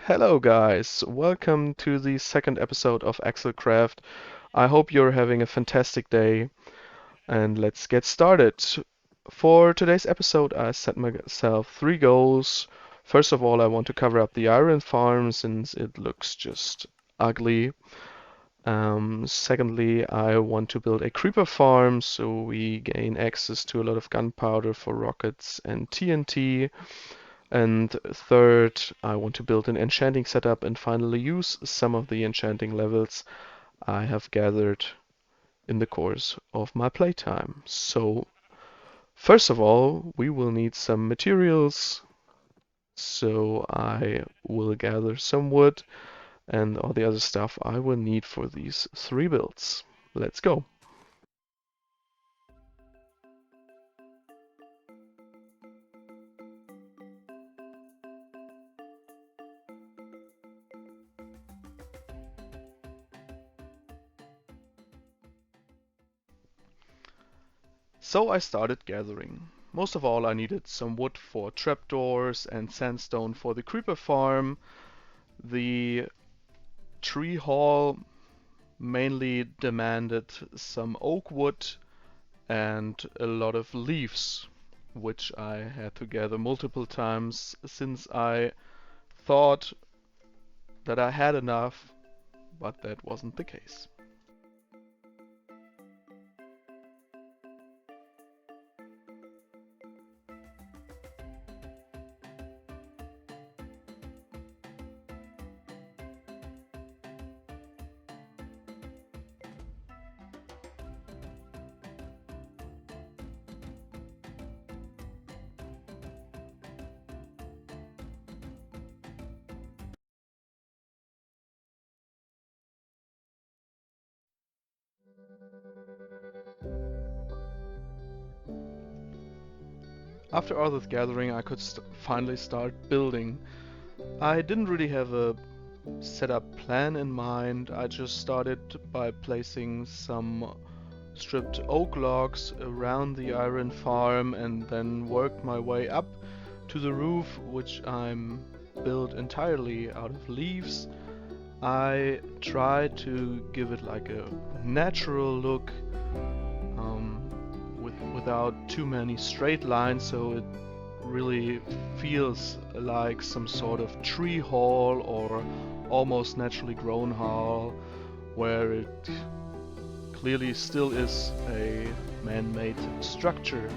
Hello guys, welcome to the second episode of Axelcraft. I hope you're having a fantastic day and let's get started. For today's episode, I set myself three goals. First of all, I want to cover up the iron farm since it looks just ugly. Secondly, I want to build a creeper farm so we gain access to a lot of gunpowder for rockets and TNT. And third, I want to build an enchanting setup and finally use some of the enchanting levels I have gathered in the course of my playtime. So, first of all, we will need some materials. So I will gather some wood and all the other stuff I will need for these three builds. Let's go. So I started gathering. Most of all, I needed some wood for trapdoors and sandstone for the creeper farm. The tree hall mainly demanded some oak wood and a lot of leaves, which I had to gather multiple times since I thought that I had enough, but that wasn't the case. After all this gathering, I could finally start building. I didn't really have a setup plan in mind. I just started by placing some stripped oak logs around the iron farm and then worked my way up to the roof, which I'm built entirely out of leaves. I tried to give it like a natural look, without too many straight lines, so it really feels like some sort of tree hall or almost naturally grown hall, where it clearly still is a man-made structure.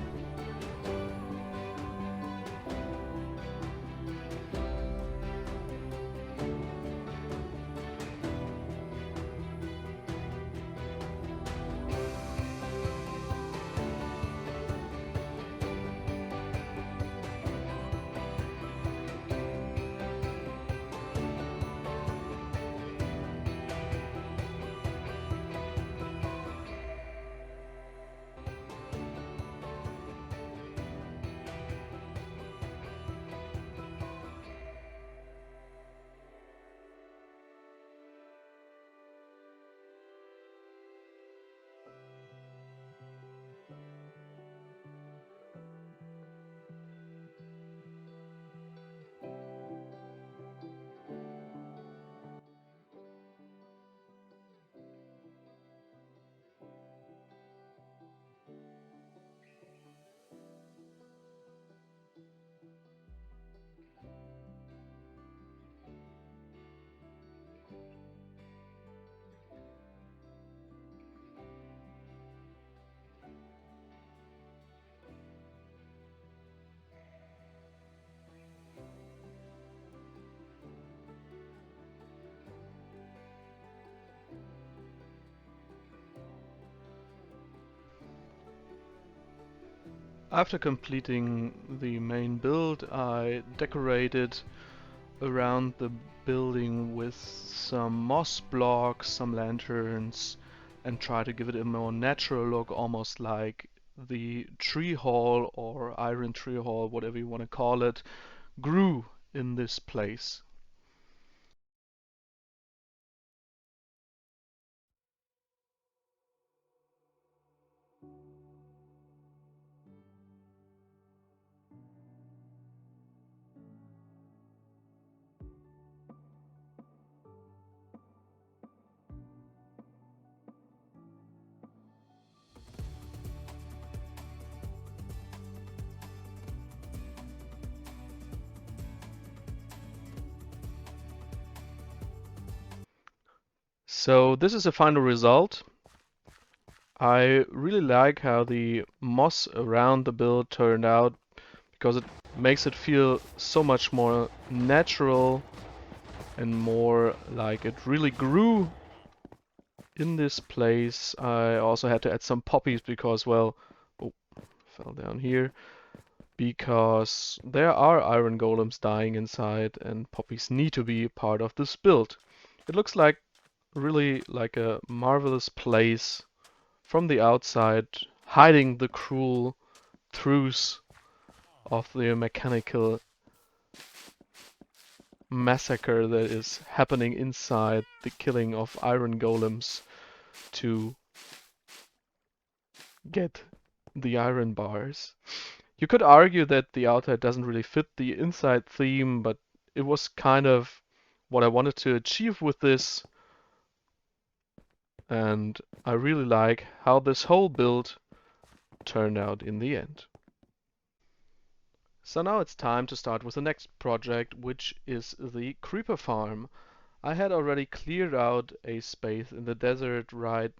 After completing the main build, I decorated around the building with some moss blocks, some lanterns, and try to give it a more natural look, almost like the tree hall or iron tree hall, whatever you want to call it, grew in this place. So this is the final result. I really like how the moss around the build turned out because it makes it feel so much more natural and more like it really grew in this place. I also had to add some poppies because, well, oh, fell down here. Because there are iron golems dying inside and poppies need to be part of this build. It looks like really like a marvelous place from the outside, hiding the cruel truths of the mechanical massacre that is happening inside the killing of iron golems to get the iron bars. You could argue that the outside doesn't really fit the inside theme, but it was kind of what I wanted to achieve with this, and I really like how this whole build turned out in the end. So now it's time to start with the next project, which is the creeper farm. I had already cleared out a space in the desert right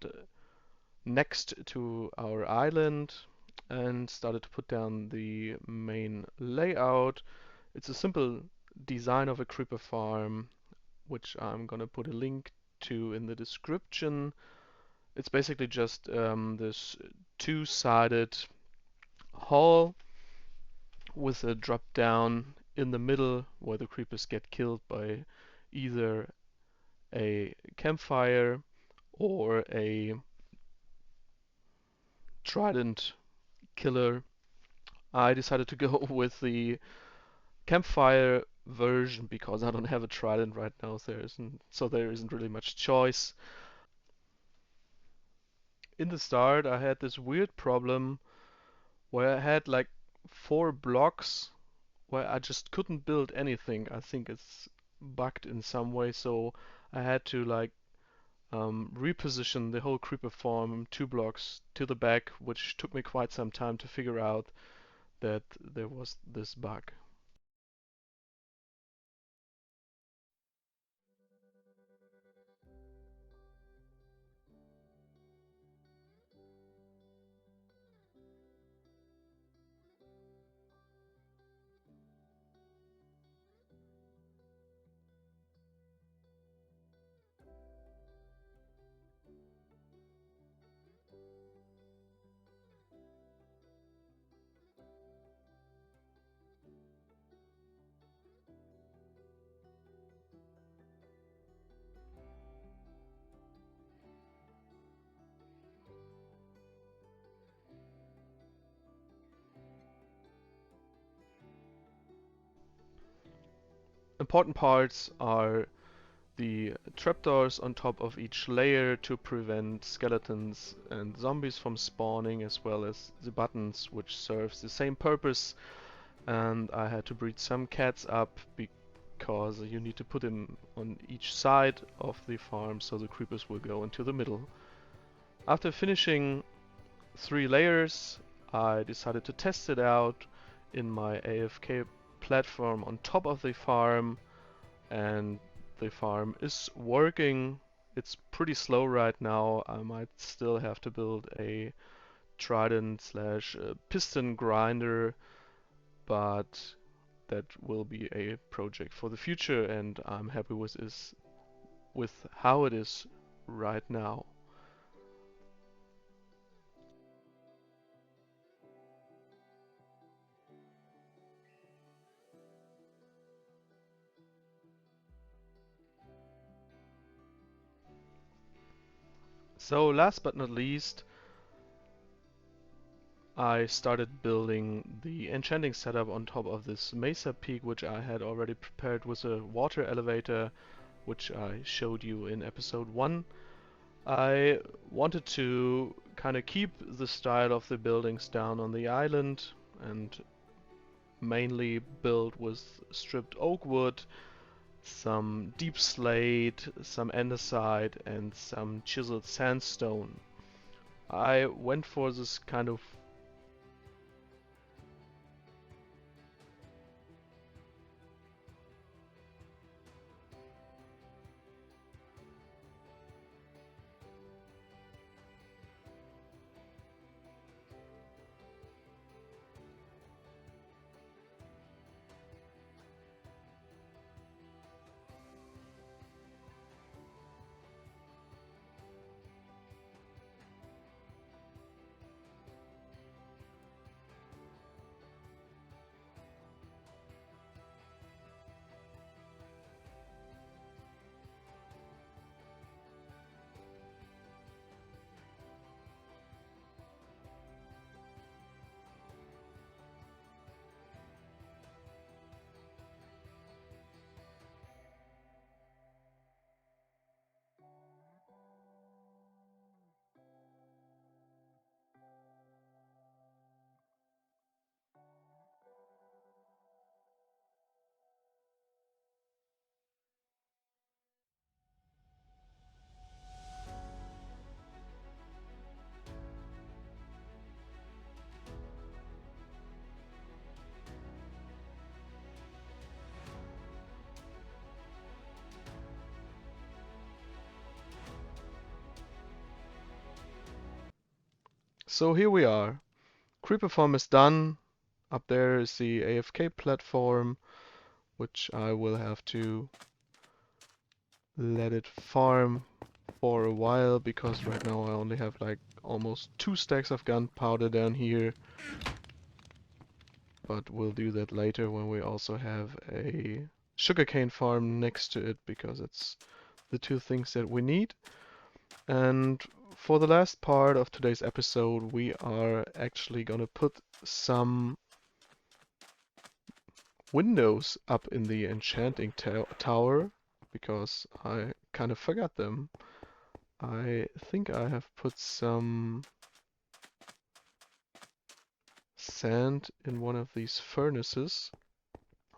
next to our island and started to put down the main layout. It's a simple design of a creeper farm, which I'm gonna put a link to in the description. It's basically just this two-sided hall with a drop down in the middle where the creepers get killed by either a campfire or a trident killer. I decided to go with the campfire version because I don't have a trident right now, so there isn't really much choice. In the start, I had this weird problem where I had like 4 blocks where I just couldn't build anything. I think it's bugged in some way, so I had to like reposition the whole creeper farm 2 blocks to the back, which took me quite some time to figure out that there was this bug. Important parts are the trapdoors on top of each layer to prevent skeletons and zombies from spawning, as well as the buttons, which serves the same purpose. And I had to breed some cats up because you need to put them on each side of the farm so the creepers will go into the middle. After finishing 3 layers, I decided to test it out in my AFK platform on top of the farm, and the farm is working. It's pretty slow right now. I might still have to build a trident slash piston grinder, but that will be a project for the future, and I'm happy with how it is right now. So last but not least, I started building the enchanting setup on top of this mesa peak, which I had already prepared with a water elevator, which I showed you in episode 1. I wanted to kind of keep the style of the buildings down on the island and mainly build with stripped oak wood, some deep slate, some andesite, and some chiseled sandstone. I went for this kind of So here we are. Creeper farm is done. Up there is the AFK platform, which I will have to let it farm for a while because right now I only have like almost 2 stacks of gunpowder down here. But we'll do that later when we also have a sugarcane farm next to it because it's the two things that we need. And for the last part of today's episode, we are actually gonna put some windows up in the enchanting tower because I kind of forgot them. I think I have put some sand in one of these furnaces,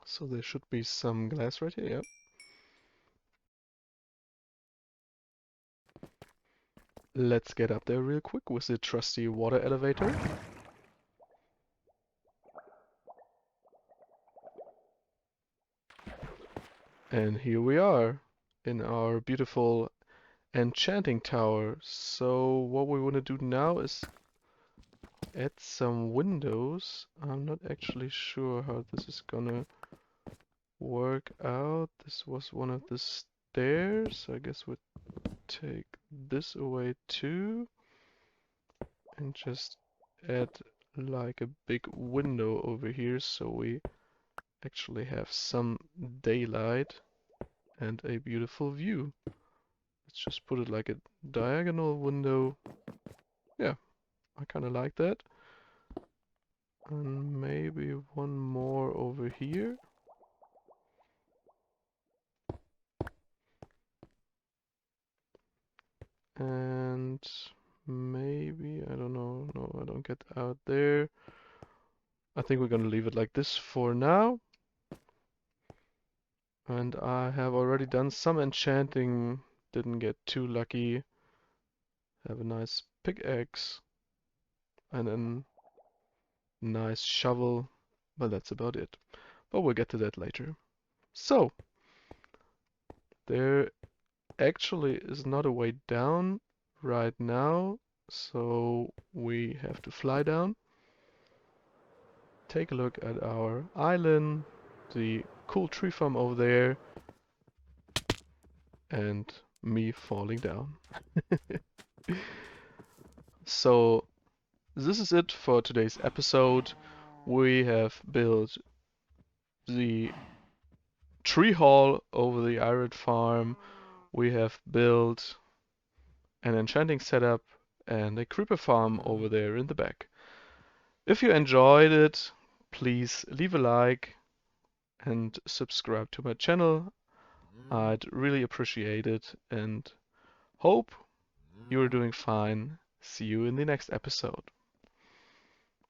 so there should be some glass right here. Yep. Let's get up there real quick with the trusty water elevator. And here we are in our beautiful enchanting tower. So what we want to do now is add some windows. I'm not actually sure how this is gonna work out. This was one of the stairs. I guess we'll take this away too and just add like a big window over here so we actually have some daylight and a beautiful view. Let's just put it like a diagonal window. Yeah, I kind of like that. And maybe one more over here. And maybe, I don't know, no, I don't get out there. I think we're gonna leave it like this for now. And I have already done some enchanting, didn't get too lucky. Have a nice pickaxe and a nice shovel, but that's about it. But we'll get to that later. So, there actually is not a way down right now, so we have to fly down. Take a look at our island, the cool tree farm over there, and me falling down. So this is it for today's episode. We have built the tree hall over the iron farm. We have built an enchanting setup and a creeper farm over there in the back. If you enjoyed it, please leave a like and subscribe to my channel. I'd really appreciate it and hope you're doing fine. See you in the next episode.